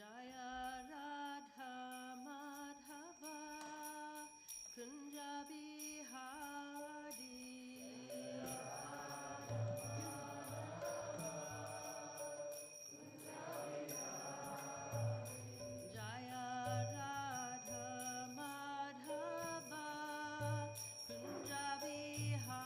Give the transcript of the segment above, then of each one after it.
Jaya Radha Madhava Kunja Bihari Jaya Radha Madhava Kunja Bihari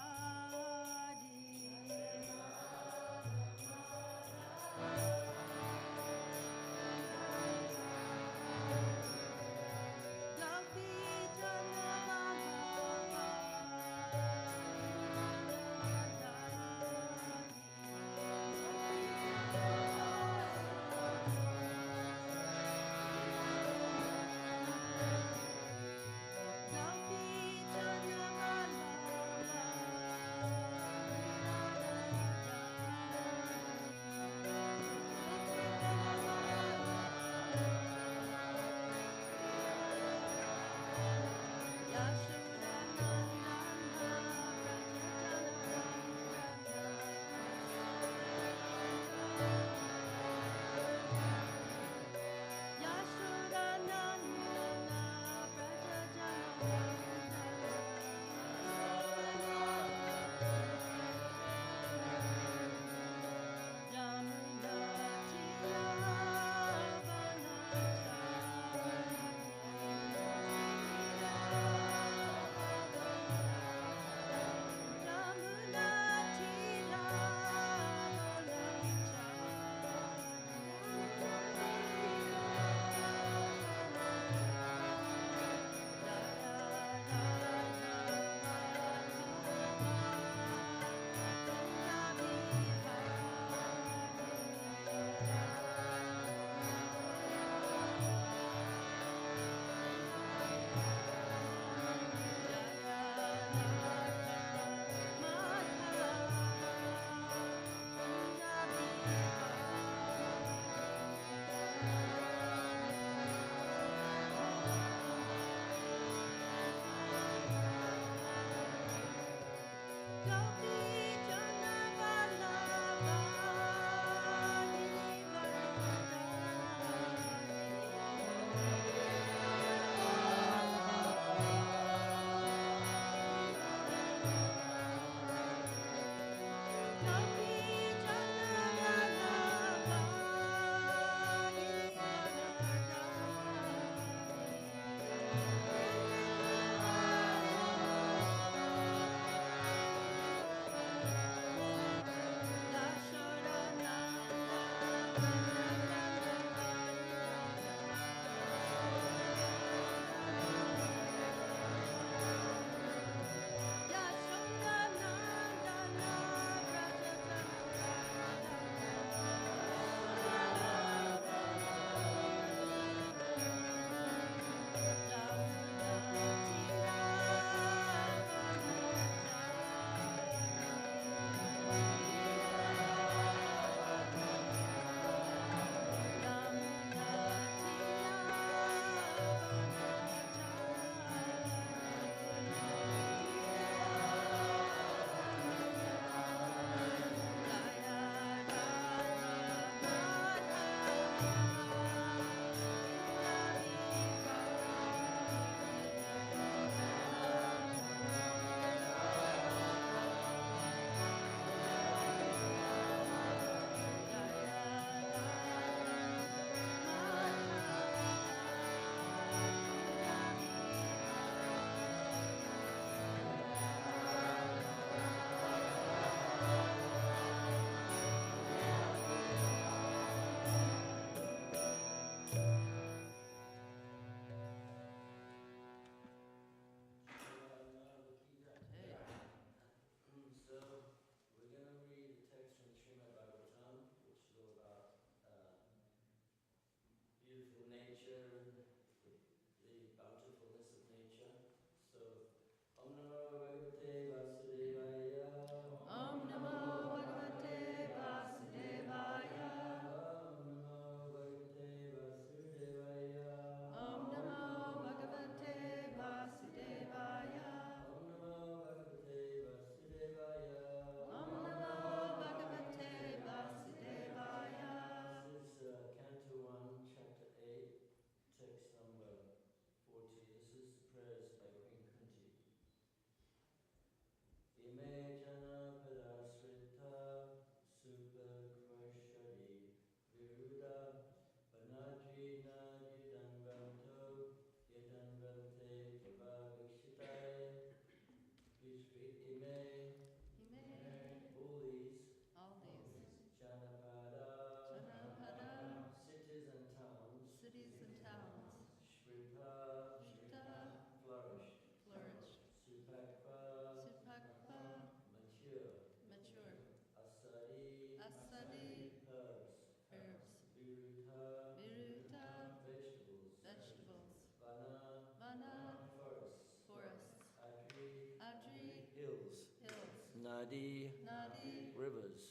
Nadi, rivers.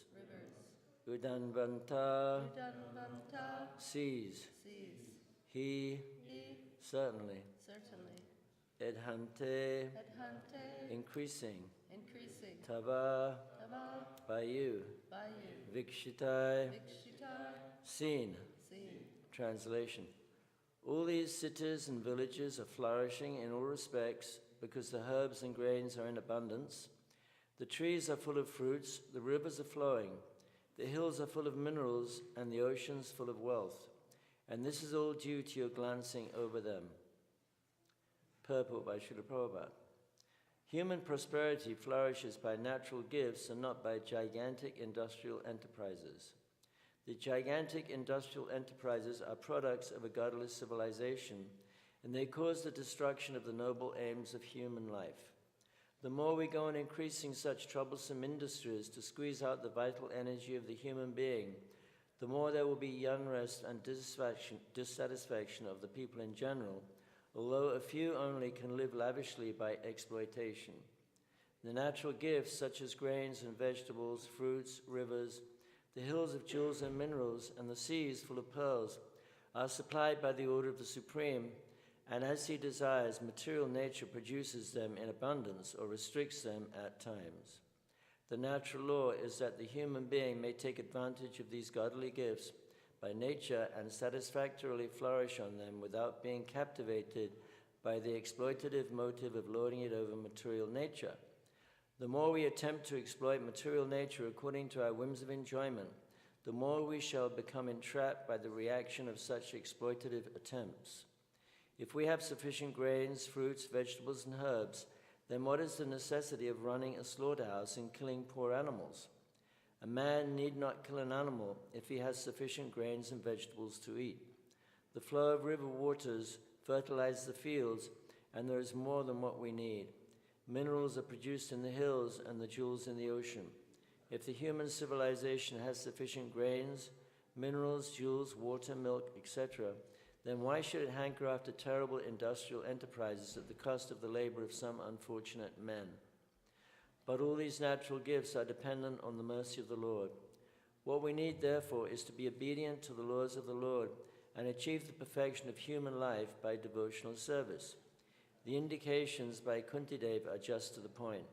Udanvanta, seas. He, certainly. Edhante, increasing. Tava, by you. Vikshitai, seen. Translation. All these cities and villages are flourishing in all respects because the herbs and grains are in abundance. The trees are full of fruits, the rivers are flowing, the hills are full of minerals, and the oceans full of wealth. And this is all due to your glancing over them. Purport by Srila Prabhupada. Human prosperity flourishes by natural gifts and not by gigantic industrial enterprises. The gigantic industrial enterprises are products of a godless civilization, and they cause the destruction of the noble aims of human life. The more we go on increasing such troublesome industries to squeeze out the vital energy of the human being, the more there will be unrest and dissatisfaction of the people in general, although a few only can live lavishly by exploitation. The natural gifts, such as grains and vegetables, fruits, rivers, the hills of jewels and minerals, and the seas full of pearls, are supplied by the order of the Supreme, and as he desires, material nature produces them in abundance or restricts them at times. The natural law is that the human being may take advantage of these godly gifts by nature and satisfactorily flourish on them without being captivated by the exploitative motive of lording it over material nature. The more we attempt to exploit material nature according to our whims of enjoyment, the more we shall become entrapped by the reaction of such exploitative attempts. If we have sufficient grains, fruits, vegetables, and herbs, then what is the necessity of running a slaughterhouse and killing poor animals? A man need not kill an animal if he has sufficient grains and vegetables to eat. The flow of river waters fertilize the fields, and there is more than what we need. Minerals are produced in the hills and the jewels in the ocean. If the human civilization has sufficient grains, minerals, jewels, water, milk, etc., then why should it hanker after terrible industrial enterprises at the cost of the labor of some unfortunate men? But all these natural gifts are dependent on the mercy of the Lord. What we need, therefore, is to be obedient to the laws of the Lord and achieve the perfection of human life by devotional service. The indications by Kunti Devi are just to the point.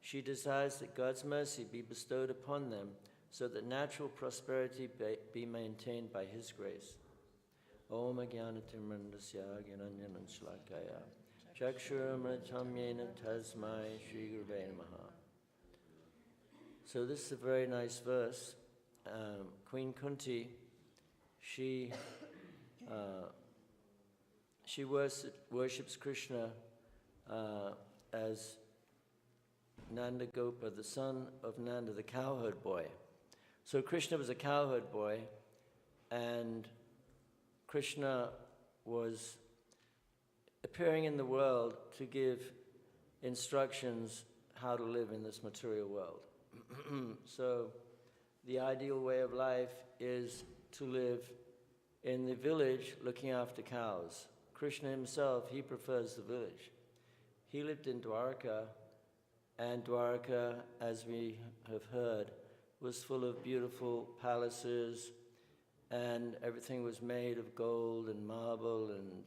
She desires that God's mercy be bestowed upon them so that natural prosperity be maintained by His grace. Om Jnanatirmandasya Gyananjanan Shlakaya Chakshuramritamyena Tasmai Shri Gurve Namaha. So this is a very nice verse. Queen Kunti, she worships Krishna as Nanda Gopa, the son of Nanda, the cowherd boy. So Krishna was a cowherd boy, and Krishna was appearing in the world to give instructions how to live in this material world. So the ideal way of life is to live in the village looking after cows. Krishna himself, he prefers the village. He lived in Dwarka, and Dwarka, as we have heard, was full of beautiful palaces, and everything was made of gold and marble and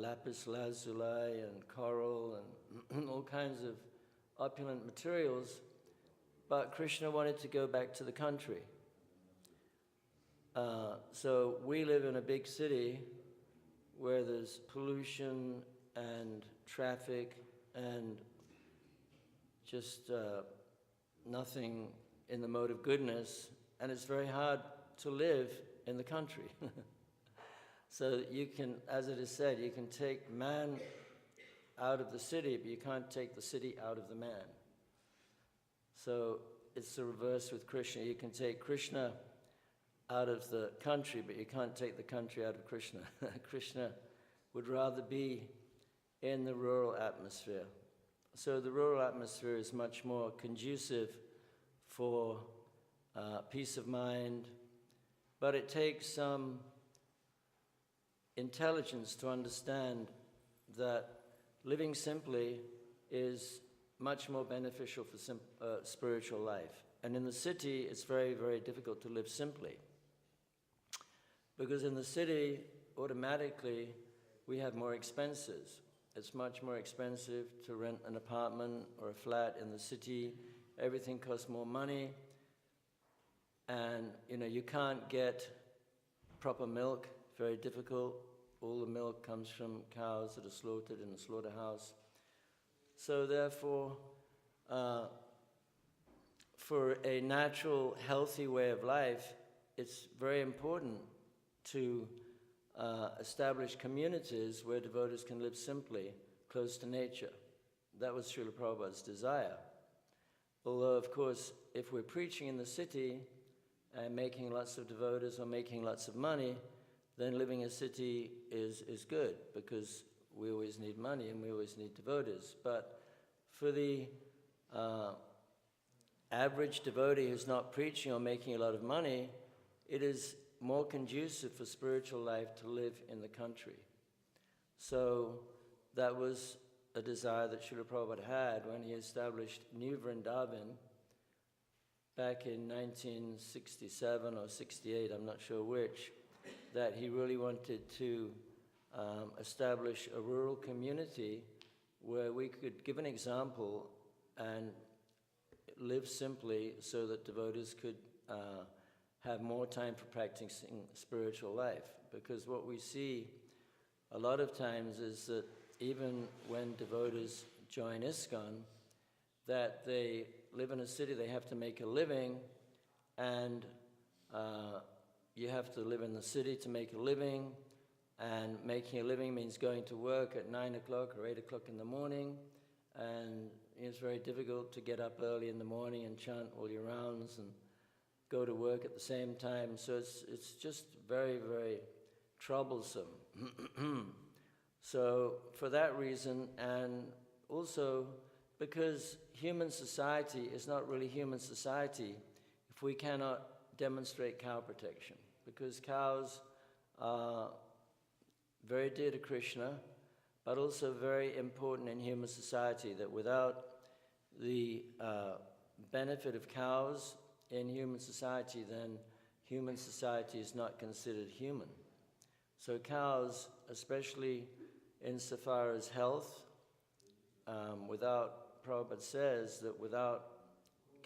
lapis lazuli and coral and all kinds of opulent materials. But Krishna wanted to go back to the country. So we live in a big city where there's pollution and traffic and just nothing in the mode of goodness, and it's very hard to live in the country. So you can, as it is said, you can take man out of the city, but you can't take the city out of the man. So it's the reverse with Krishna. You can take Krishna out of the country, but you can't take the country out of Krishna. Krishna would rather be in the rural atmosphere. So the rural atmosphere is much more conducive for peace of mind, but it takes some intelligence to understand that living simply is much more beneficial for spiritual life. And in the city, it's very, very difficult to live simply. Because in the city, automatically, we have more expenses. It's much more expensive to rent an apartment or a flat in the city. Everything costs more money. And, you can't get proper milk, very difficult. All the milk comes from cows that are slaughtered in a slaughterhouse. So therefore, for a natural, healthy way of life, it's very important to establish communities where devotees can live simply, close to nature. That was Srila Prabhupada's desire. Although, of course, if we're preaching in the city and making lots of devotees or making lots of money, then living in a city is good, because we always need money and we always need devotees. But for the average devotee who's not preaching or making a lot of money, it is more conducive for spiritual life to live in the country. So that was a desire that Srila Prabhupada had when he established New Vrindavan back in 1967 or 68, I'm not sure which, that he really wanted to establish a rural community where we could give an example and live simply so that devotees could have more time for practicing spiritual life. Because what we see a lot of times is that even when devotees join ISKCON, that they live in a city, they have to make a living, and you have to live in the city to make a living, and making a living means going to work at 9 o'clock or 8 o'clock in the morning, and it's very difficult to get up early in the morning and chant all your rounds and go to work at the same time. So it's just very, very troublesome. So for that reason, and also because human society is not really human society if we cannot demonstrate cow protection, because cows are very dear to Krishna, but also very important in human society, that without the benefit of cows in human society, then human society is not considered human. So cows, especially insofar as health, Prabhupada says that without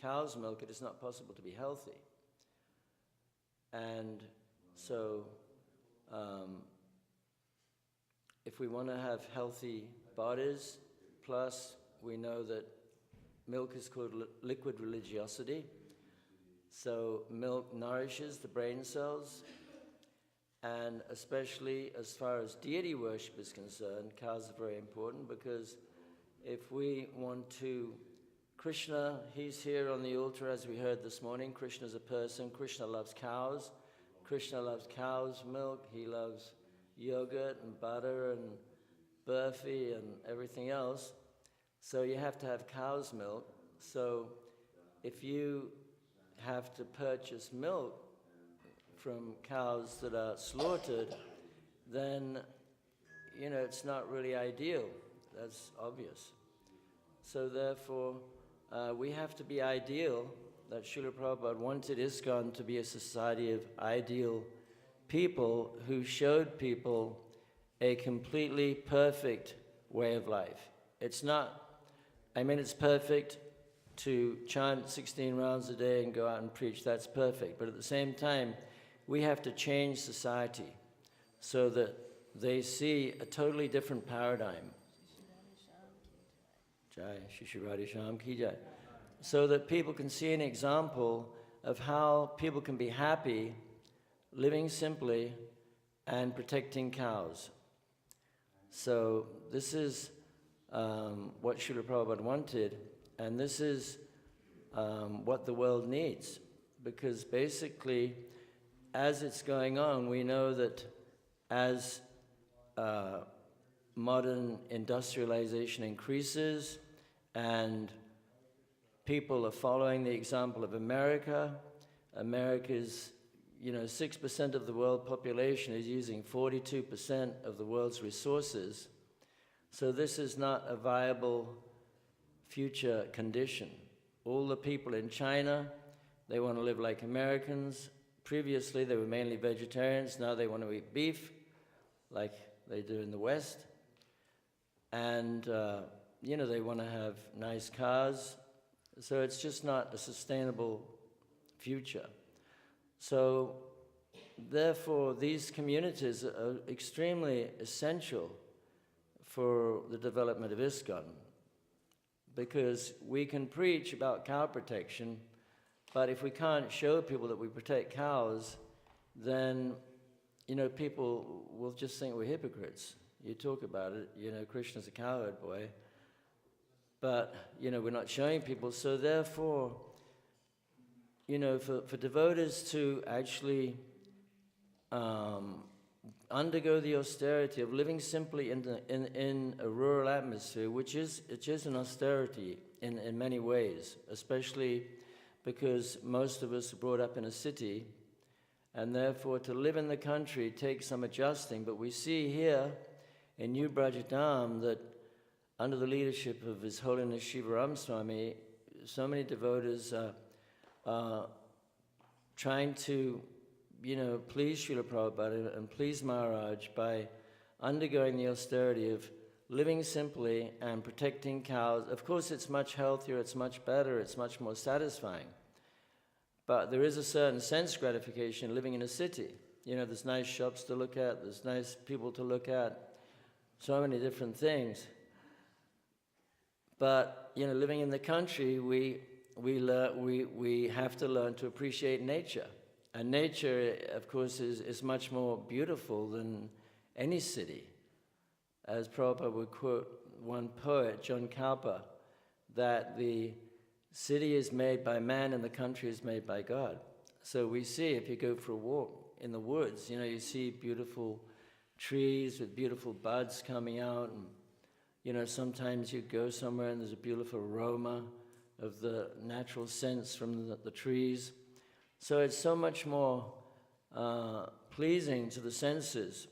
cow's milk it is not possible to be healthy. And so if we want to have healthy bodies, plus we know that milk is called liquid religiosity, so milk nourishes the brain cells, and especially as far as deity worship is concerned, cows are very important, because if we want to, Krishna, he's here on the altar as we heard this morning. Krishna's a person. Krishna loves cows. Krishna loves cow's milk. He loves yogurt and butter and burfi and everything else. So you have to have cow's milk. So if you have to purchase milk from cows that are slaughtered, then, it's not really ideal. That's obvious. So therefore, we have to be ideal. That Srila Prabhupada wanted ISKCON to be a society of ideal people who showed people a completely perfect way of life. It's perfect to chant 16 rounds a day and go out and preach. That's perfect. But at the same time, we have to change society so that they see a totally different paradigm. Jai, Radhe Syamasundara ki jai. So that people can see an example of how people can be happy, living simply, and protecting cows. So this is what Srila Prabhupada wanted, and this is what the world needs. Because basically, as it's going on, we know that as modern industrialization increases and people are following the example of America, America's 6% of the world population is using 42% of the world's resources. So this is not a viable future condition. All the people in China, they want to live like Americans. Previously, they were mainly vegetarians. Now they want to eat beef, like they do in the West. And, they want to have nice cars. So it's just not a sustainable future. So, therefore, these communities are extremely essential for the development of ISKCON, because we can preach about cow protection, but if we can't show people that we protect cows, then, people will just think we're hypocrites. You talk about it, Krishna's a cowherd boy, but, we're not showing people. So therefore, for devotees to actually undergo the austerity of living simply in a rural atmosphere, which is an austerity in many ways, especially because most of us are brought up in a city, and therefore to live in the country takes some adjusting. But we see here in New Vraja-dhama that under the leadership of His Holiness Shivaram Swami, so many devotees are trying to please Srila Prabhupada and please Maharaj by undergoing the austerity of living simply and protecting cows. Of course, it's much healthier, it's much better, it's much more satisfying. But there is a certain sense gratification living in a city. There's nice shops to look at, there's nice people to look at, so many different things. But, living in the country, we have to learn to appreciate nature. And nature, of course, is much more beautiful than any city. As Prabhupada would quote one poet, John Kalpa, that the city is made by man and the country is made by God. So we see, if you go for a walk in the woods, you see beautiful trees with beautiful buds coming out. And, sometimes you go somewhere and there's a beautiful aroma of the natural scents from the trees. So it's so much more pleasing to the senses,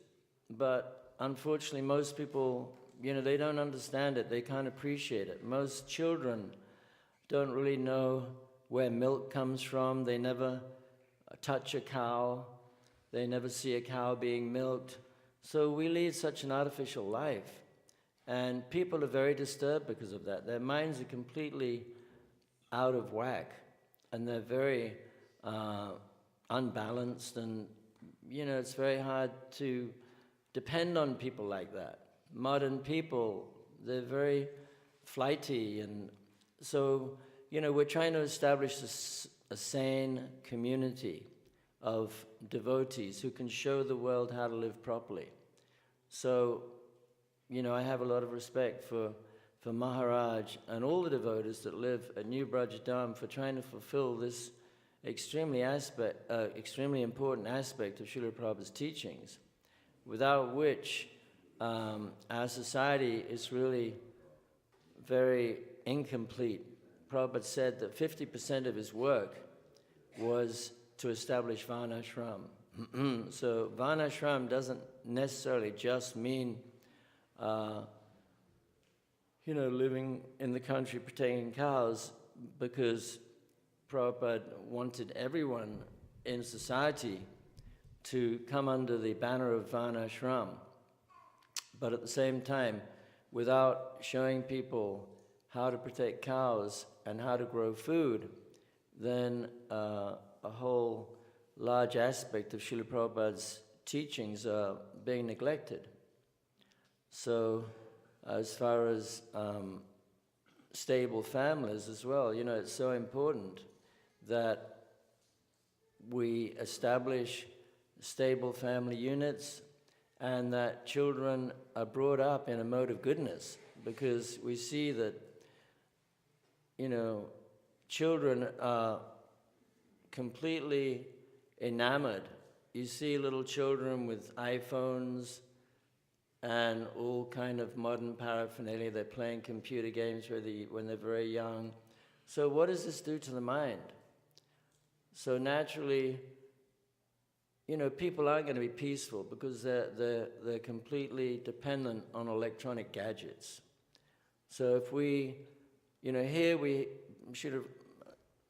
but unfortunately most people, they don't understand it, they can't appreciate it. Most children don't really know where milk comes from, they never touch a cow, they never see a cow being milked. So we lead such an artificial life, and people are very disturbed because of that. Their minds are completely out of whack, and they're very unbalanced, and it's very hard to depend on people like that. Modern people, they're very flighty, and so we're trying to establish a sane community of devotees who can show the world how to live properly. So I have a lot of respect for Maharaj and all the devotees that live at New Vraja-dhama for trying to fulfill this extremely important aspect of Srila Prabhupada's teachings, without which our society is really very incomplete. Prabhupada said that 50% of his work was to establish Varnashram. So Varnashram doesn't necessarily just mean living in the country protecting cows, because Prabhupada wanted everyone in society to come under the banner of Varnashram. But at the same time, without showing people how to protect cows and how to grow food, then a whole large aspect of Srila Prabhupada's teachings are being neglected. So as far as stable families as well, it's so important that we establish stable family units and that children are brought up in a mode of goodness, because we see that, children are completely enamored. You see little children with iPhones and all kind of modern paraphernalia. They're playing computer games when they're very young. So what does this do to the mind? So naturally, people aren't going to be peaceful because they're completely dependent on electronic gadgets. So if we here we should have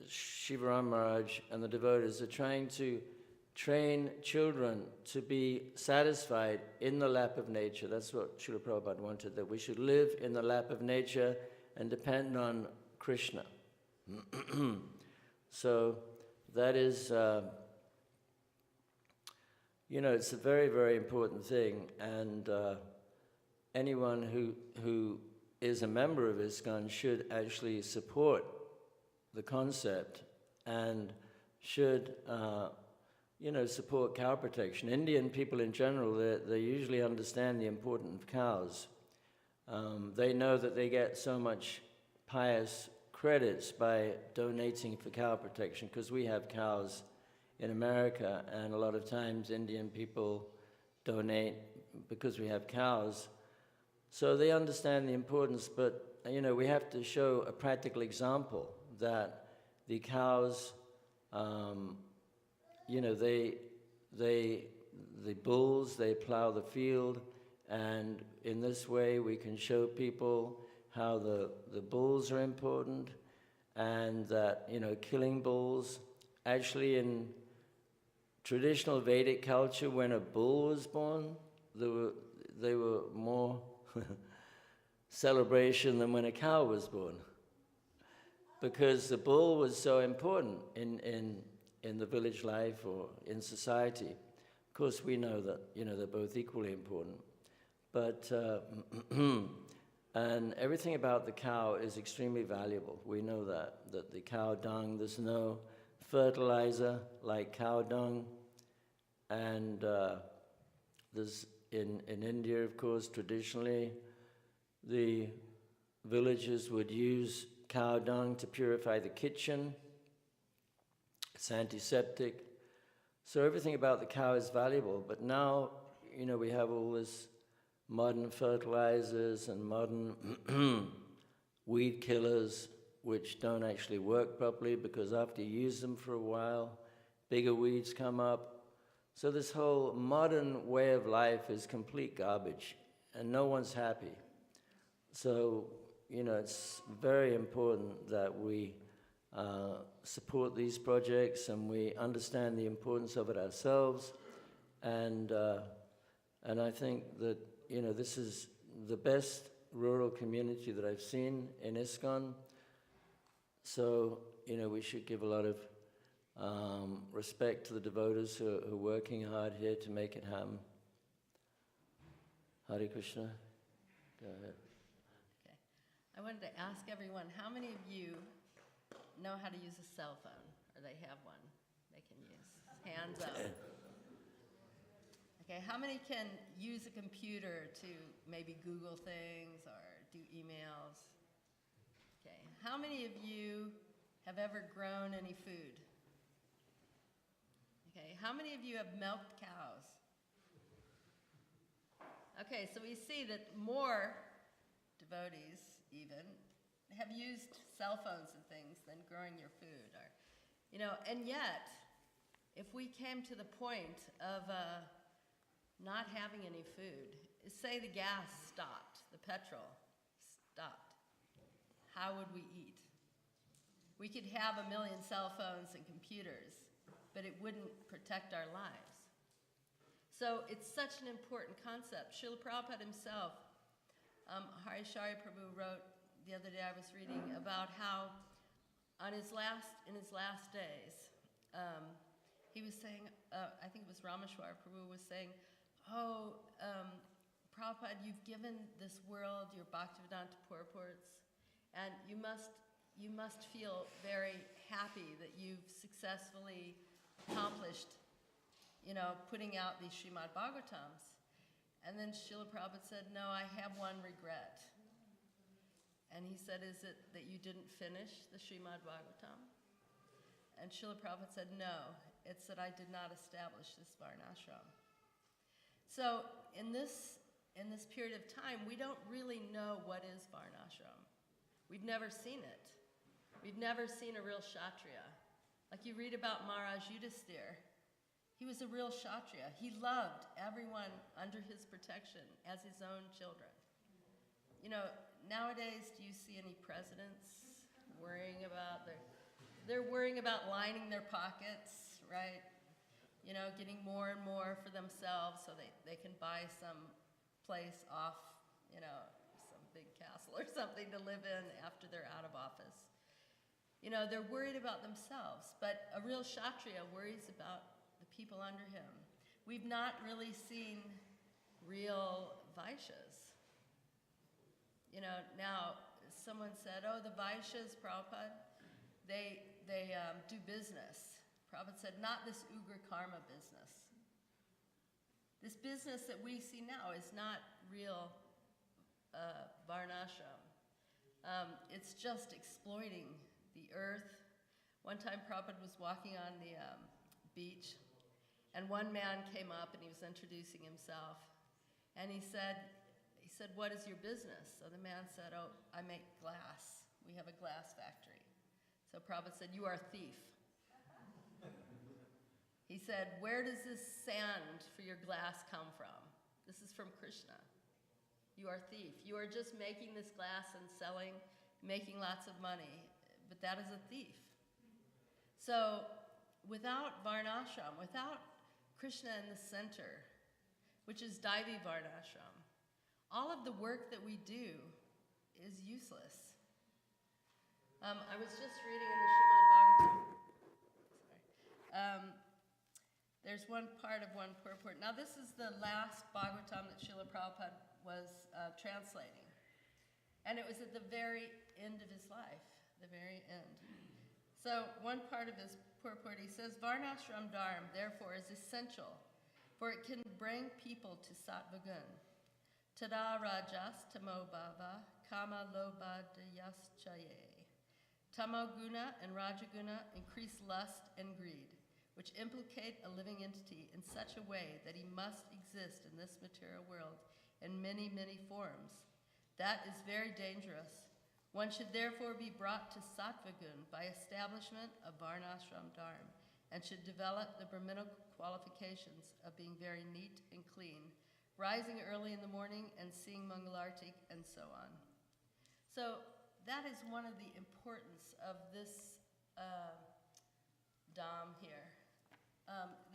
Shivaram Maharaj and the devotees are trying to train children to be satisfied in the lap of nature. That's what Srila Prabhupada wanted, that we should live in the lap of nature and depend on Krishna. So that is, it's a very, very important thing, and anyone who is a member of ISKCON should actually support the concept and should support cow protection. Indian people in general, they usually understand the importance of cows. They know that they get so much pious credits by donating for cow protection, because we have cows in America, and a lot of times Indian people donate because we have cows. So they understand the importance, but we have to show a practical example that the cows, the bulls, they plow the field, and in this way we can show people how the bulls are important, and that, killing bulls, actually in traditional Vedic culture, when a bull was born, they were more celebration than when a cow was born, because the bull was so important in the village life or in society. Of course, we know that, they're both equally important. But, and everything about the cow is extremely valuable. We know that the cow dung, there's no fertilizer like cow dung. And there's, in India, of course, traditionally, the villagers would use cow dung to purify the kitchen. It's antiseptic. So everything about the cow is valuable. But now, we have all this modern fertilizers and modern weed killers, which don't actually work properly, because after you use them for a while, bigger weeds come up. So this whole modern way of life is complete garbage, and no one's happy. So, it's very important that we support these projects, and we understand the importance of it ourselves. And I think that, this is the best rural community that I've seen in ISKCON. So, we should give a lot of respect to the devotees who are working hard here to make it happen. Hare Krishna. Go ahead. Okay. I wanted to ask everyone, how many of you know how to use a cell phone, or they have one they can use? Hands up. Okay, how many can use a computer to maybe Google things or do emails? Okay, how many of you have ever grown any food? Okay, how many of you have milked cows? Okay, so we see that more devotees even have used cell phones and things than growing your food. Or, and yet, if we came to the point of not having any food, say the gas stopped, the petrol stopped, how would we eat? We could have 1 million cell phones and computers, but it wouldn't protect our lives. So it's such an important concept. Srila Prabhupada himself, Ruchira Prabhu wrote the other day, I was reading about how in his last days, he was saying, I think it was Rameshwar Prabhu was saying, Prabhupada, you've given this world your Bhaktivedanta purports, and you must feel very happy that you've successfully accomplished, putting out these Śrīmad-Bhāgavatams. And then Srila Prabhupada said, no, I have one regret. And he said, is it that you didn't finish the Śrīmad-Bhāgavatam? And Srila Prabhupada said, no, it's that I did not establish this varnashram. So in this period of time, we don't really know what is varnashram. We've never seen it. We've never seen a real kshatriya. Like you read about Maharaj Yudhisthira, he was a real kshatriya. He loved everyone under his protection as his own children. nowadays, do you see any presidents worrying about they're worrying about lining their pockets, right? You know, getting more and more for themselves so they can buy some place off, you know, some big castle or something to live in after they're out of office. You know, they're worried about themselves, but a real Kshatriya worries about the people under him. We've not really seen real Vaishyas. You know, now someone said, oh, the Vaishyas, Prabhupada, they do business. Prabhupada said, not this Ugra karma business. This business that we see now is not real varnashram. It's just exploiting the earth. One time Prabhupada was walking on the beach, and one man came up and he was introducing himself. And he said, what is your business? So the man said, oh, I make glass. We have a glass factory. So Prabhupada said, you are a thief. He said, where does this sand for your glass come from? This is from Krishna. You are a thief. You are just making this glass and selling, making lots of money, but that is a thief. So without varnashram, without Krishna in the center, which is Daivi varnashram, all of the work that we do is useless. I was just reading in the Śrīmad-Bhāgavatam. There's one part of one purport. Now this is the last Bhagavatam that Srila Prabhupada was translating. And it was at the very end of his life, the very end. So one part of his purport, he says, Varnashram Dharma, therefore, is essential, for it can bring people to sattva gun. Tada rajas tamo bhava kama lobhadayas chaye. Tamo guna and rajaguna increase lust and greed, which implicate a living entity in such a way that he must exist in this material world in many, many forms. That is very dangerous. One should therefore be brought to sattva gun by establishment of varnashram dharma, and should develop the Brahminical qualifications of being very neat and clean, rising early in the morning and seeing Mangalartik, and so on. So that is one of the importance of this dham here.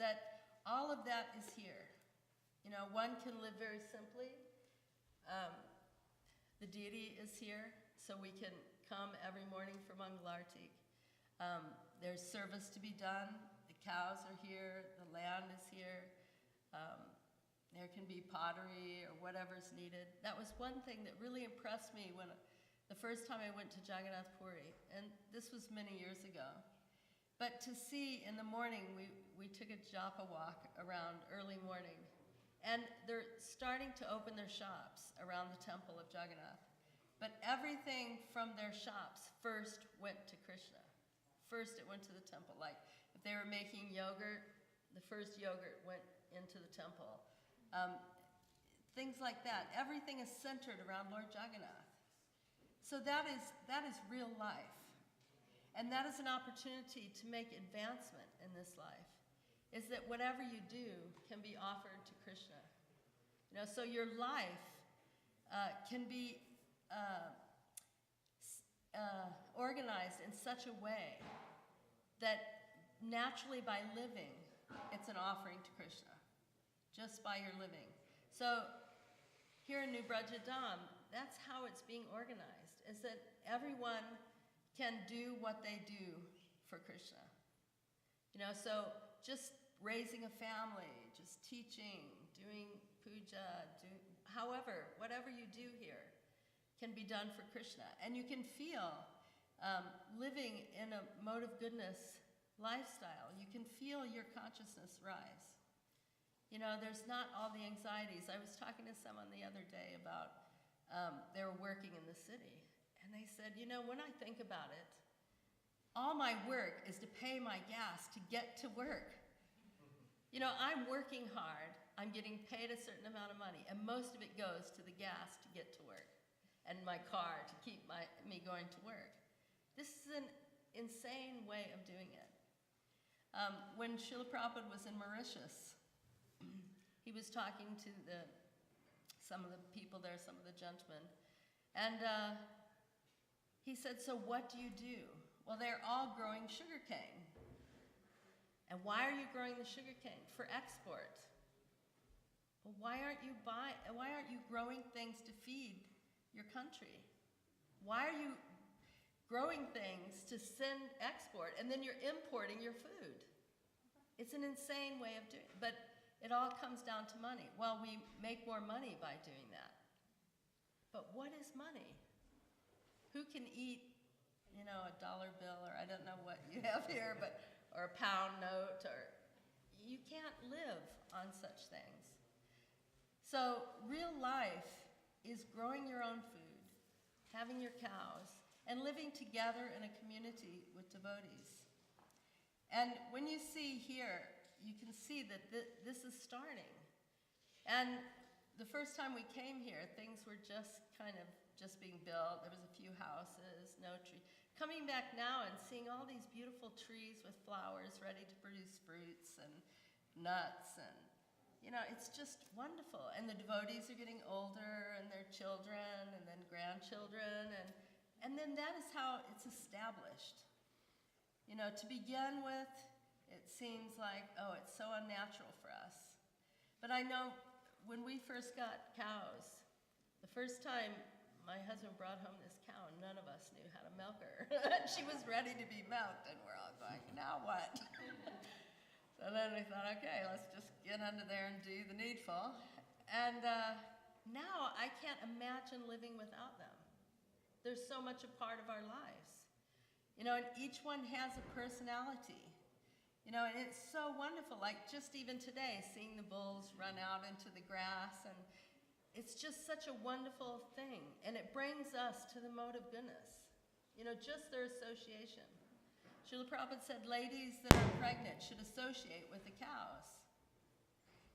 That all of that is here. You know, one can live very simply. The deity is here, so we can come every morning for Mangalartik. There's service to be done. The cows are here. The land is here. There can be pottery or whatever's needed. That was one thing that really impressed me when the first time I went to Jagannath Puri, and this was many years ago. But to see in the morning, we took a japa walk around early morning, and they're starting to open their shops around the temple of Jagannath. But everything from their shops first went to Krishna. First it went to the temple. Like if they were making yogurt, the first yogurt went into the temple. Things like that. Everything is centered around Lord Jagannath. So that is real life. And that is an opportunity to make advancement in this life, is that whatever you do can be offered to Krishna. You know, so your life can be organized in such a way that naturally by living, it's an offering to Krishna, just by your living. So here in New Vraja-dhama, that's how it's being organized, is that everyone can do what they do for Krishna. You know, so just raising a family, just teaching, doing puja, whatever you do here can be done for Krishna. And you can feel living in a mode of goodness lifestyle. You can feel your consciousness rise. You know, there's not all the anxieties. I was talking to someone the other day about, they were working in the city. And they said, you know, when I think about it, all my work is to pay my gas to get to work. You know, I'm working hard, I'm getting paid a certain amount of money, and most of it goes to the gas to get to work, and my car to keep me going to work. This is an insane way of doing it. When Srila Prabhupada was in Mauritius, he was talking to some of the people there, some of the gentlemen, And he said, so what do you do? Well, they're all growing sugarcane. And why are you growing the sugarcane? For export. Well, why aren't you growing things to feed your country? Why are you growing things to send export, and then you're importing your food? It's an insane way of doing it, but it all comes down to money. Well, we make more money by doing that. But what is money? Who can eat, a dollar bill, or I don't know what you have here, or a pound note, or you can't live on such things. So real life is growing your own food, having your cows, and living together in a community with devotees. And when you see here, you can see that this is starting. And the first time we came here, things were just being built. There was a few houses, no tree. Coming back now and seeing all these beautiful trees with flowers ready to produce fruits and nuts, and it's just wonderful. And the devotees are getting older, and their children, and then grandchildren, and then that is how it's established. To begin with, it seems like, it's so unnatural for us. But I know when we first got cows, the first time my husband brought home this cow, none of us knew how to milk her. She was ready to be milked, and we're all going, now what? So then we thought, okay, let's just get under there and do the needful. And now I can't imagine living without them. They're so much a part of our lives. And each one has a personality. And it's so wonderful, like just even today, seeing the bulls run out into the grass, and it's just such a wonderful thing. And it brings us to the mode of goodness. Just their association. Srila Prabhupada said ladies that are pregnant should associate with the cows,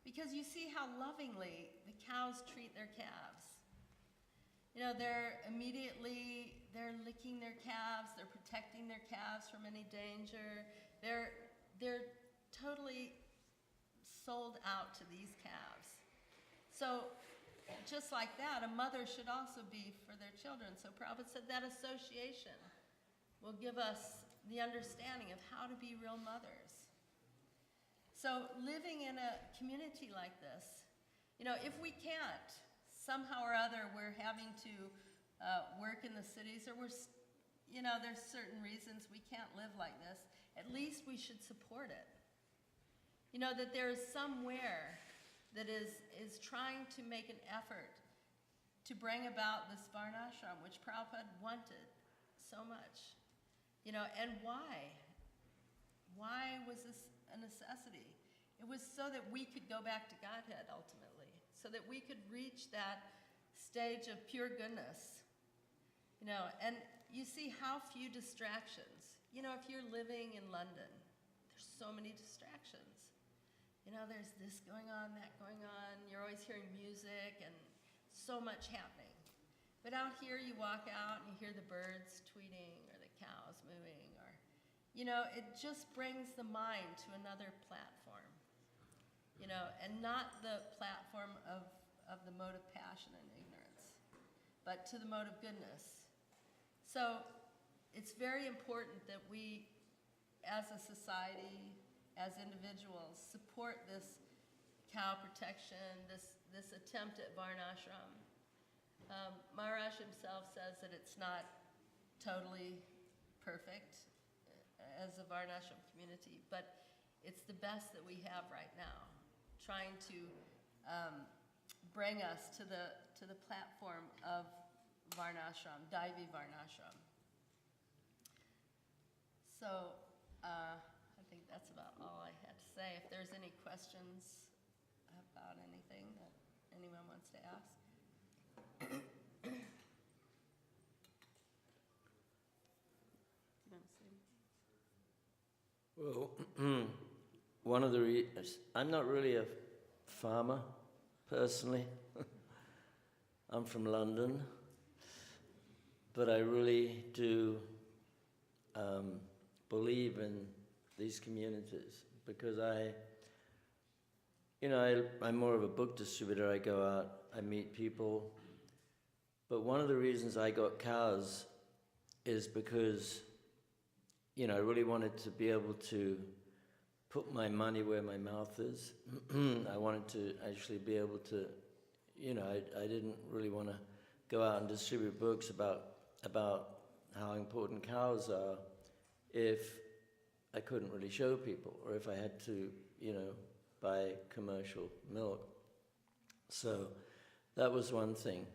because you see how lovingly the cows treat their calves. They're licking their calves, they're protecting their calves from any danger. They're totally sold out to these calves. So just like that, a mother should also be for their children. So Prabhupada said that association will give us the understanding of how to be real mothers. So living in a community like this, if we can't, somehow or other, we're having to work in the cities, or there's certain reasons we can't live like this, at least we should support it. That there is somewhere that is trying to make an effort to bring about this varnashram, which Prabhupada wanted so much. And why? Why was this a necessity? It was so that we could go back to Godhead ultimately, so that we could reach that stage of pure goodness. And you see how few distractions. If you're living in London, there's so many distractions. There's this going on, that going on. You're always hearing music and so much happening. But out here, you walk out and you hear the birds tweeting or the cows mooing, or, it just brings the mind to another platform, and not the platform of the mode of passion and ignorance, but to the mode of goodness. So it's very important that we, as a society, as individuals, support this cow protection, this attempt at varnashram. Maharaj himself says that it's not totally perfect as a varnashram community, but it's the best that we have right now, trying to bring us to the platform of varnashram, Daivi varnashram. So I think that's about all I had to say. If there's any questions about anything that anyone wants to ask. Well, one of the reasons, I'm not really a farmer, personally. I'm from London, but I really do believe in these communities, because I'm more of a book distributor. I go out, I meet people, But one of the reasons I got cows is because, I really wanted to be able to put my money where my mouth is. I wanted to actually be able to, I didn't really want to go out and distribute books about how important cows are if I couldn't really show people, or if I had to, buy commercial milk. So that was one thing.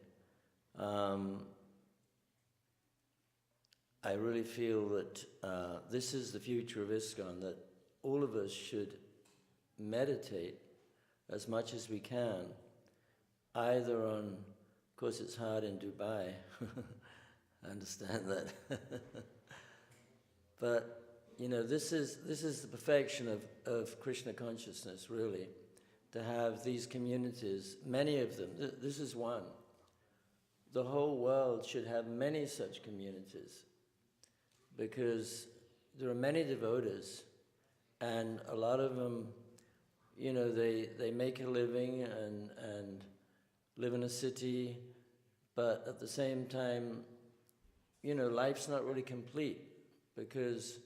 I really feel that this is the future of ISKCON, that all of us should meditate as much as we can, either on, of course it's hard in Dubai, I understand that, but this is the perfection of Krishna consciousness, really, to have these communities, many of them. This is one. The whole world should have many such communities, because there are many devotees, and a lot of them, they make a living and live in a city, but at the same time, life's not really complete, because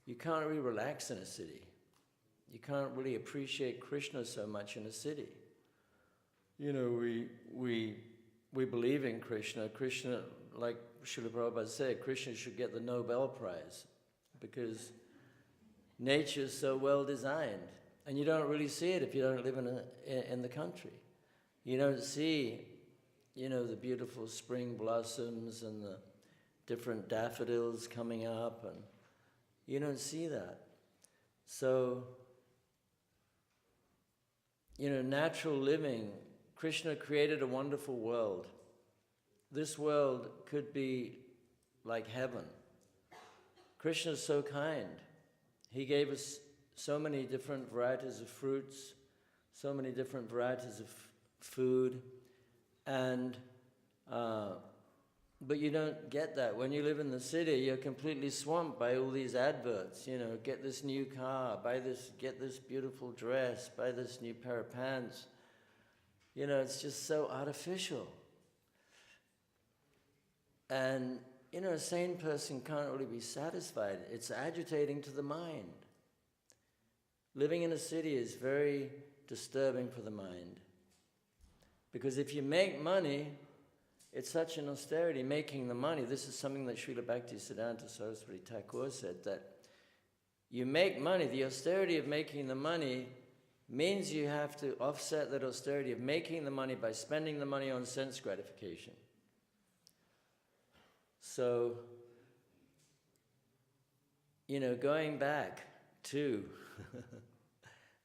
you can't really relax in a city. You can't really appreciate Krishna so much in a city. We believe in Krishna. Krishna, like Srila Prabhupada said, Krishna should get the Nobel Prize, because nature is so well designed, and you don't really see it if you don't live in the country. You don't see, the beautiful spring blossoms and the different daffodils coming up, and you don't see that. So, natural living, Krishna created a wonderful world. This world could be like heaven. Krishna is so kind. He gave us so many different varieties of fruits, so many different varieties of food, and but you don't get that. When you live in the city, you're completely swamped by all these adverts. Get this new car, get this beautiful dress, buy this new pair of pants. It's just so artificial. And, a sane person can't really be satisfied. It's agitating to the mind. Living in a city is very disturbing for the mind. Because if you make money, it's such an austerity, making the money. This is something that Srila Bhaktisiddhanta Saraswati Thakur said, that you make money, the austerity of making the money means you have to offset that austerity of making the money by spending the money on sense gratification. So, going back to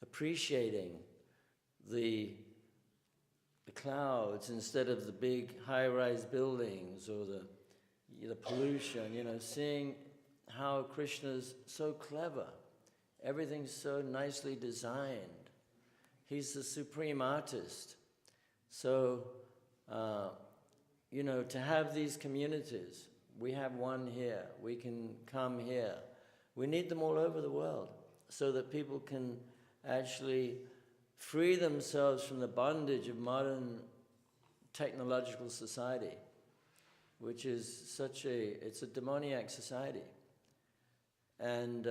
appreciating the clouds instead of the big high-rise buildings or the pollution, seeing how Krishna's so clever. Everything's so nicely designed. He's the supreme artist. So, to have these communities, we have one here, we can come here. We need them all over the world so that people can actually free themselves from the bondage of modern technological society, which is it's a demoniac society. And,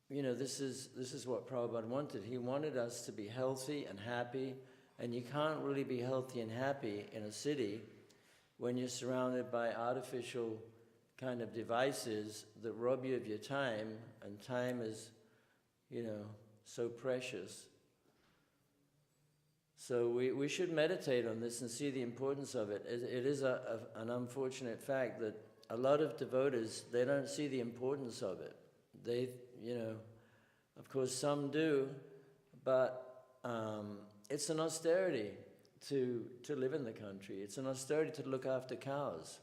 this is what Prabhupada wanted. He wanted us to be healthy and happy, and you can't really be healthy and happy in a city when you're surrounded by artificial kind of devices that rob you of your time, and time is, so precious. So we should meditate on this and see the importance of it. It is an unfortunate fact that a lot of devotees, they don't see the importance of it. They, of course some do, but it's an austerity to live in the country. It's an austerity to look after cows.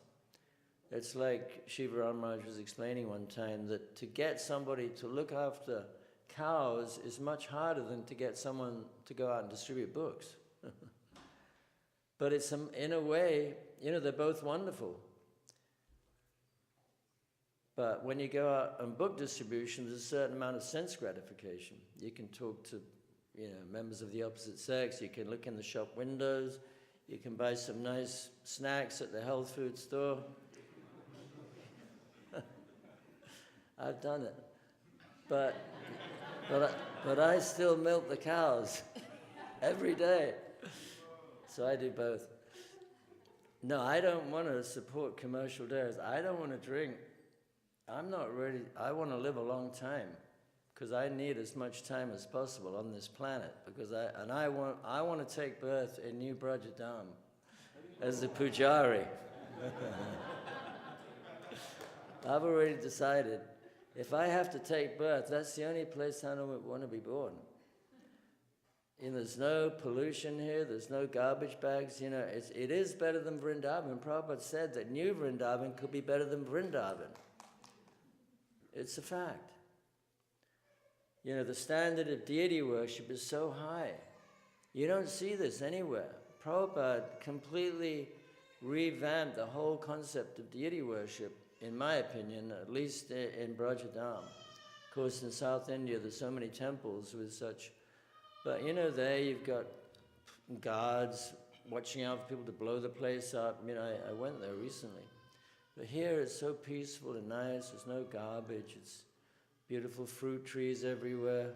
It's like Shiva Ramaraj was explaining one time, that to get somebody to look after cows is much harder than to get someone to go out and distribute books. But it's, in a way, they're both wonderful. But when you go out on book distribution, there's a certain amount of sense gratification. You can talk to, members of the opposite sex, you can look in the shop windows, You can buy some nice snacks at the health food store. I've done it. But I still milk the cows every day. So I do both. No, I don't want to support commercial dairies. I don't want to drink. I'm not ready. I want to live a long time because I need as much time as possible on this planet. Because I want to take birth in New Vraja-dhama as the pujari. I've already decided. If I have to take birth, that's the only place I don't want to be born. And there's no pollution here, there's no garbage bags, it is better than Vrindavan. Prabhupada said that New Vrindavan could be better than Vrindavan. It's a fact. The standard of deity worship is so high. You don't see this anywhere. Prabhupada completely revamped the whole concept of deity worship, in my opinion, at least in Vraja-dhama. Of course, in South India, there's so many temples with such. But there you've got guards watching out for people to blow the place up. I went there recently. But here it's so peaceful and nice. There's no garbage. It's beautiful fruit trees everywhere.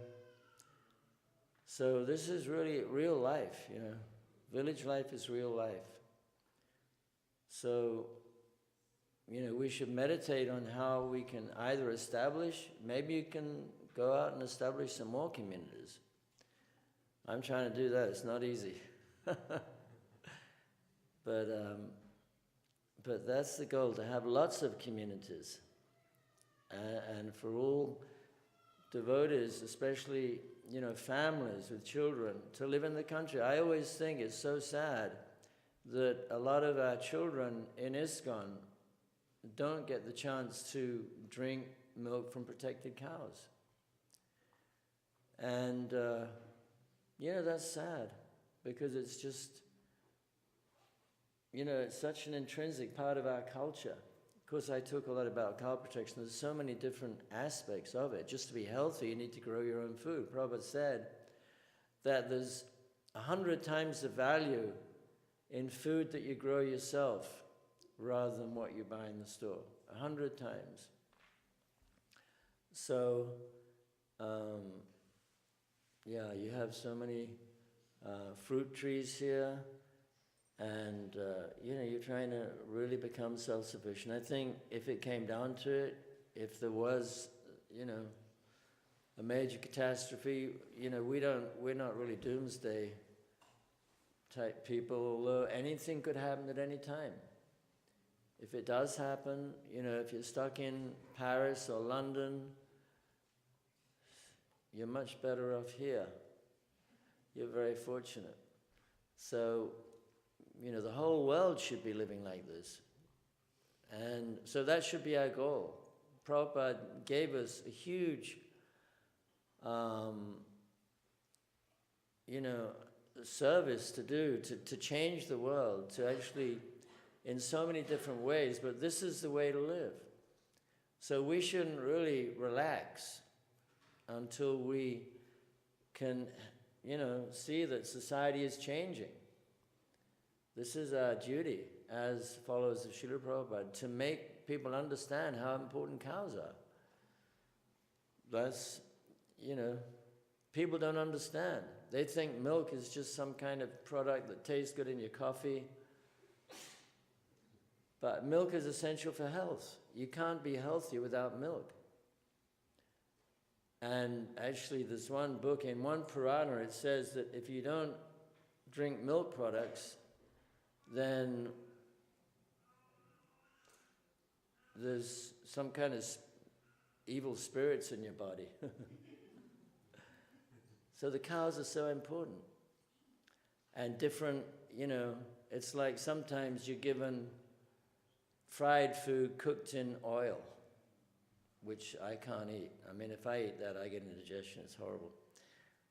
So this is really real life, Village life is real life. So, we should meditate on how we can either establish, maybe you can go out and establish some more communities. I'm trying to do that. It's not easy. But that's the goal, to have lots of communities. And for all devotees, especially, families with children, to live in the country. I always think it's so sad that a lot of our children in ISKCON don't get the chance to drink milk from protected cows. And that's sad, because it's just, it's such an intrinsic part of our culture. Of course, I talk a lot about cow protection. There's so many different aspects of it. Just to be healthy, you need to grow your own food. Prabhupada said that there's 100 times the value in food that you grow yourself rather than what you buy in the store. 100 times. So, you have so many fruit trees here, and you're trying to really become self-sufficient. I think if it came down to it, if there was, a major catastrophe, we're not really doomsday type people, although anything could happen at any time. If it does happen, if you're stuck in Paris or London, you're much better off here. You're very fortunate. So, the whole world should be living like this. And so that should be our goal. Prabhupada gave us a huge, service to do, to change the world, to actually, in so many different ways, but this is the way to live. So we shouldn't really relax until we can, see that society is changing. This is our duty as followers of Srila Prabhupada, to make people understand how important cows are. That's, people don't understand. They think milk is just some kind of product that tastes good in your coffee. But milk is essential for health. You can't be healthy without milk. And actually, there's one book, in one Purana, it says that if you don't drink milk products, then there's some kind of evil spirits in your body. So the cows are so important. And different, it's like sometimes you're given fried food cooked in oil, which I can't eat. I mean, if I eat that, I get indigestion. It's horrible.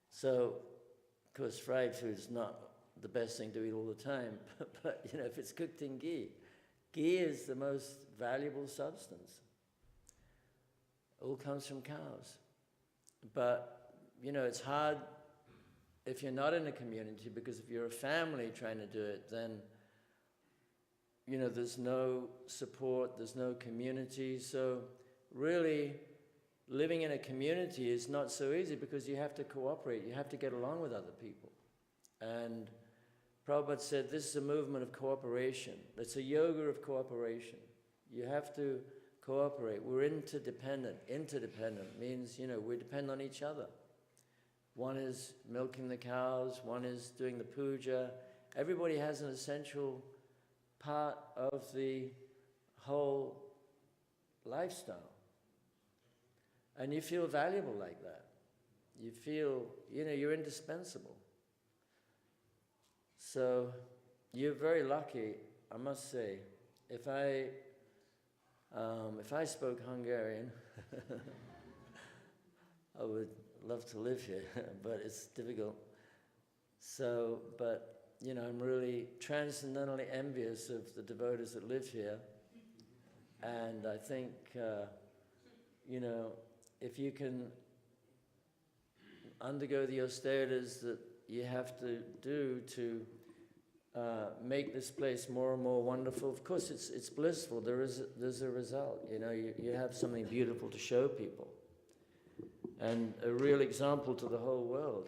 So, of course, fried food is not the best thing to eat all the time. But if it's cooked in ghee is the most valuable substance. It all comes from cows. But, it's hard if you're not in a community, because if you're a family trying to do it, then there's no support, there's no community. So really, living in a community is not so easy because you have to cooperate, you have to get along with other people. And Prabhupada said this is a movement of cooperation. It's a yoga of cooperation. You have to cooperate. We're interdependent. Interdependent means, we depend on each other. One is milking the cows, one is doing the puja. Everybody has an essential part of the whole lifestyle. And you feel valuable like that. You feel, you're indispensable. So you're very lucky, I must say. If I spoke Hungarian, I would love to live here, but it's difficult. So, but I'm really transcendently envious of the devotees that live here. And I think, if you can undergo the austerities that you have to do to make this place more and more wonderful, of course it's blissful. There's a result. You have something beautiful to show people. And a real example to the whole world.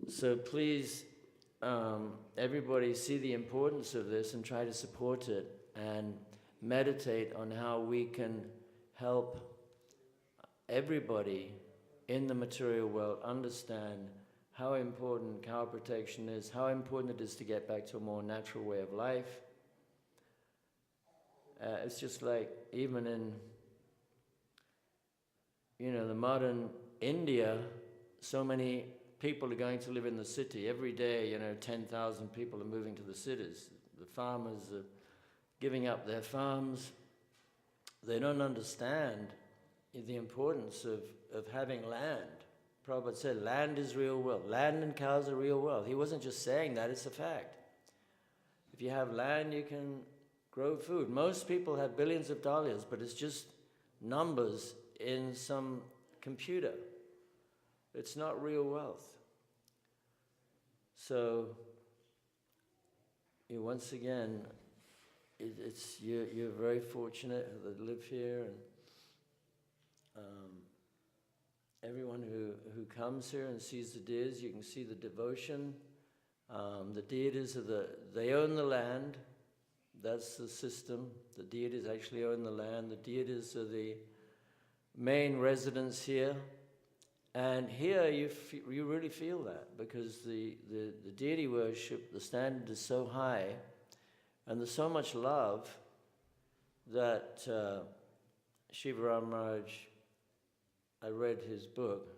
So please, everybody see the importance of this and try to support it and meditate on how we can help everybody in the material world understand how important cow protection is, how important it is to get back to a more natural way of life. It's just like even in the modern India, so many people are going to live in the city. Every day, 10,000 people are moving to the cities. The farmers are giving up their farms. They don't understand the importance of having land. Prabhupada said, land is real wealth. Land and cows are real wealth. He wasn't just saying that, it's a fact. If you have land, you can grow food. Most people have billions of dollars, but it's just numbers in some computer. It's not real wealth. So, once again, you're very fortunate that live here, and everyone who comes here and sees the deities, you can see the devotion. The deities they own the land. That's the system. The deities actually own the land. The deities are the main residents here. And here you really feel that, because the deity worship, the standard is so high, and there's so much love that Śrīmad-Bhāgavatam Maharaj, I read his book,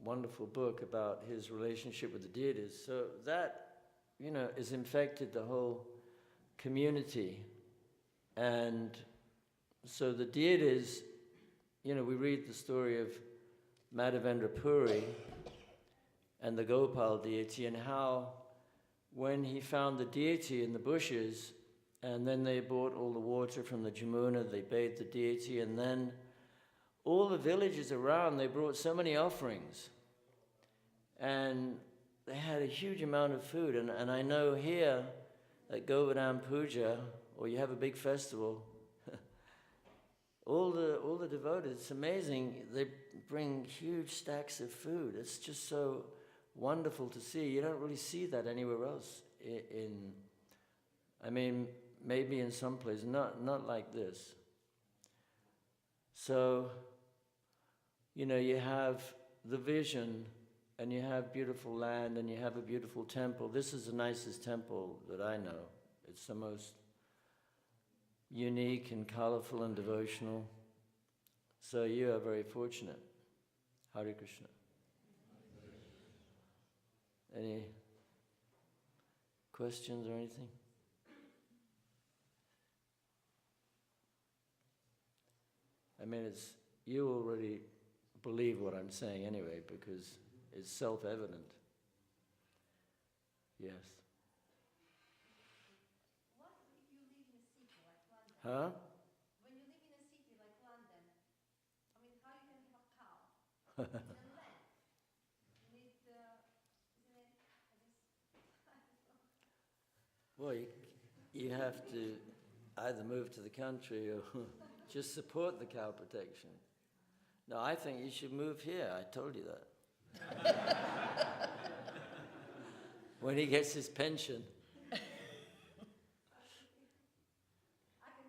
wonderful book about his relationship with the deities. So that, has infected the whole community. And so the deities, we read the story of Madhavendra Puri and the Gopal deity, and how when he found the deity in the bushes, and then they brought all the water from the Jamuna, they bathed the deity, and then all the villages around, they brought so many offerings. And they had a huge amount of food. And I know here at Govardhan Puja, or you have a big festival, all the devotees, it's amazing, they bring huge stacks of food. It's just so wonderful to see. You don't really see that anywhere else. Maybe in some places, not like this. So, you have the vision, and you have beautiful land, and you have a beautiful temple. This is the nicest temple that I know. It's the most unique and colorful and devotional. So you are very fortunate. Hare Krishna. Any questions or anything? You already believe what I'm saying anyway, because it's self-evident. Yes. What if you live in a city like London? Huh? When you live in a city like London, how you can have a cow? Well, you have to either move to the country or just support the cow protection. No, I think you should move here. I told you that. When he gets his pension. I can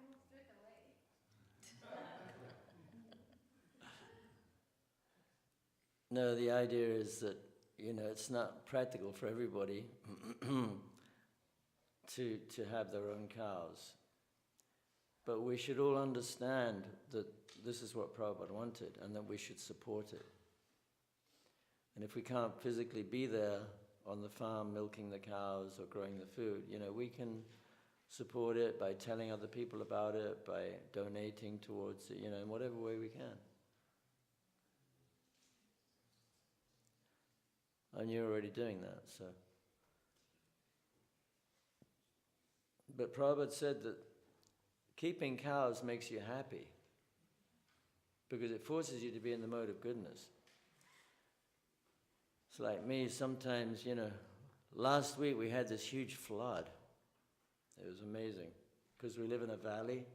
move straight away. No, the idea is that, it's not practical for everybody to have their own cows. But we should all understand that this is what Prabhupada wanted and that we should support it. And if we can't physically be there on the farm milking the cows or growing the food, we can support it by telling other people about it, by donating towards it, in whatever way we can. And you're already doing that, so. But Prabhupada said that keeping cows makes you happy because it forces you to be in the mode of goodness. It's like me, sometimes, last week we had this huge flood. It was amazing because we live in a valley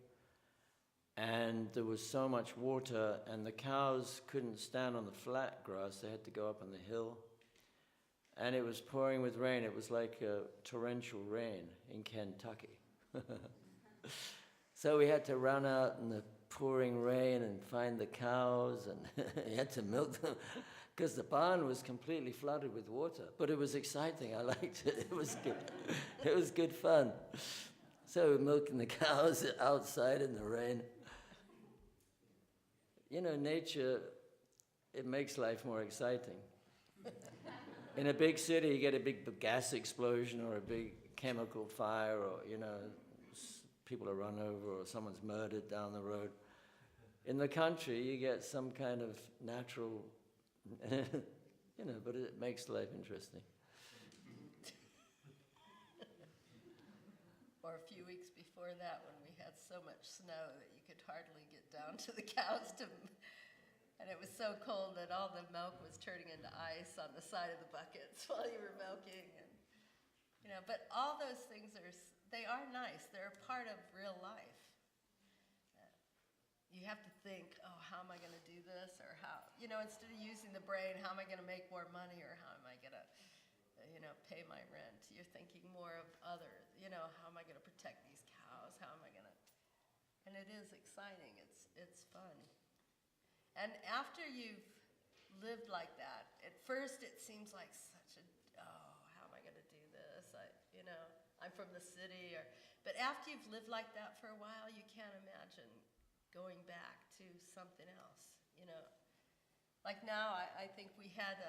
and there was so much water and the cows couldn't stand on the flat grass. They had to go up on the hill. And it was pouring with rain. It was like a torrential rain in Kentucky. So we had to run out in the pouring rain and find the cows, and you had to milk them because the barn was completely flooded with water. But it was exciting. I liked it. It was good. It was good fun. So we were milking the cows outside in the rain. Nature, it makes life more exciting. In a big city, you get a big gas explosion or a big chemical fire or, people are run over or someone's murdered down the road. In the country, you get some kind of natural, but it makes life interesting. Or a few weeks before that when we had so much snow that you could hardly get down to the cows and it was so cold that all the milk was turning into ice on the side of the buckets while you were milking. And, but all those things they are nice. They're a part of real life. You have to think, how am I going to do this? Or how, instead of using the brain, how am I going to make more money? Or how am I going to, pay my rent? You're thinking more of others. How am I going to protect these cows? How am I going to, and it is exciting. It's fun. And after you've lived like that, at first it seems like such a, how am I going to do this? I'm from the city. But after you've lived like that for a while, you can't imagine going back to something else, Like now, I think we had,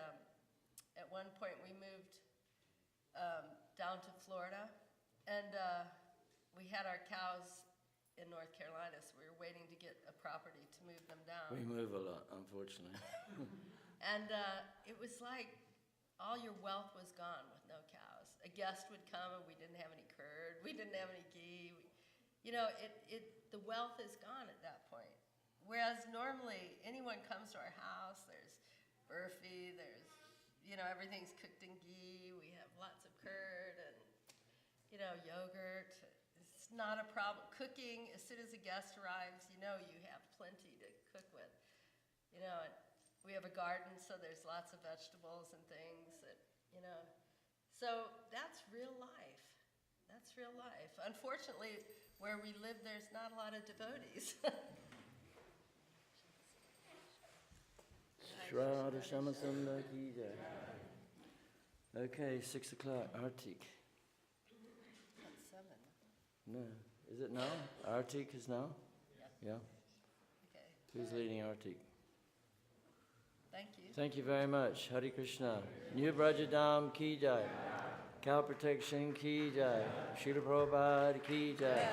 at one point we moved down to Florida, and we had our cows in North Carolina, so we were waiting to get a property to move them down. We move a lot, unfortunately. And it was like all your wealth was gone with no cows. A guest would come and we didn't have any curd, we didn't have any ghee. The wealth is gone at that point. Whereas normally anyone comes to our house, there's burfi, there's, everything's cooked in ghee, we have lots of curd and, yogurt. It's not a problem. Cooking, as soon as a guest arrives, you have plenty to cook with. And we have a garden, so there's lots of vegetables and things that, So that's real life. That's real life. Unfortunately, where we live, there's not a lot of devotees. Radhe Syamasundara ki jai. Okay, 6 o'clock, Artik. That's 7. No, is it now? Artik is now? Yeah. Okay. Who's leading Artik? Thank you. Thank you very much. Hare Krishna. New Vraja-dhama ki jai. Cow protection ki jai. Śrīla Prabhupada ki jai.